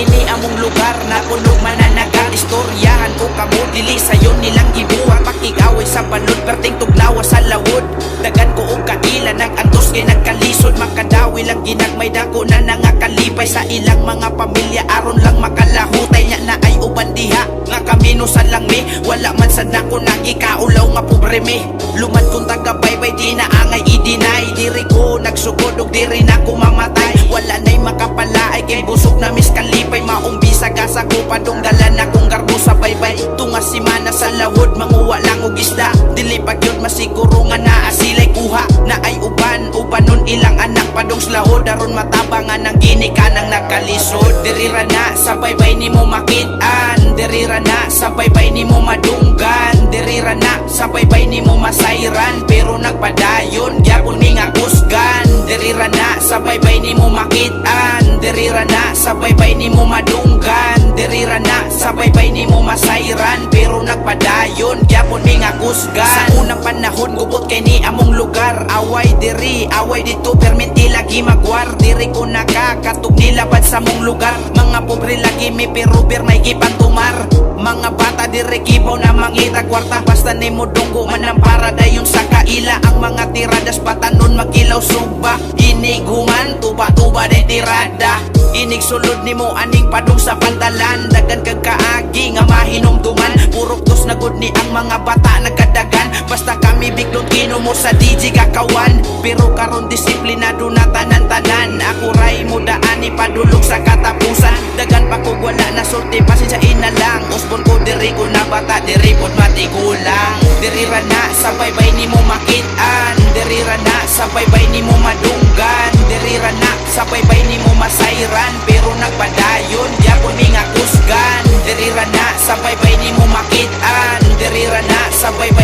kini among lugar na punog mananagang istoryahan ko kamo dili sayon nilang gibuhat pakigaway sa balod perting tugnawa sa lawod dagan ko og kailan ang antos kay nagkalisod makadawi lang ginagmay dako na nangakalipay sa ilang mga pamilya aron lang makalahutay nya na ay uban diha nga kaminusan lang mi wala man sad nako nagikaulaw nga pobre mi lumad kung tagabaybay di na angay i-deny diri ko nagsugod og diri na ko mamatay wala nay makapalaay kay busog na miskalipay maong bisag asa ko padunggalan akong garbo sa baybay tunga simana sa lawod manguwa lang og isda dili pagyod masiguro nga naa silay kuha na ay ubanon ilang anak padung slahod aron matabangan ng ginikanang nagkalisod diri ra na sa baybay nimo makit-an diri ra na sa baybay nimo madunggan diri ra na sa baybay nimo masayran pero nagpadayon gyapon mi nga kusgan diri ra na sa baybay nimo makit-an diri ra na sa baybay nimo madunggan diri ra na sa baybay nimo masayran pero nagpadayon gyapon mi nga kusgan sa unang panahon gubot kay ni among lugar away diri away dito perminti lagi magwar diri ko nakakatug nilabad sa mong lugar mga pobre lagi mi pero may gipantumar mga bata diri kibaw na mangita kwarta basta nimo dunggo man ang paradayon sa kaila ang mga tiradas patanon magilaw sugba iniguman tuba-tuba de tirada inig sulod nimo aning padung sa pantalan dagan kag kaagi nga mahinumduman purok dos na gud ni ang mga bata nagkadagan basta kami biglon kinumo sa DJ kakawan pero karon disiplinado na tanan-tanan ako ray mo daani padulog sa katapusan dagan pa kog wala na sulti pasensya inalang usbon ko diri ko na bata diri pod matigulang diri ra na sa baybay nimo makit-an diri ra na sa baybay nimo madunggan diri ra na sa baybay nimo masayran pero nagpadayon gyapon mi nga kusgan diri ra na sa baybay nimo makit-an diri ra na sa baybay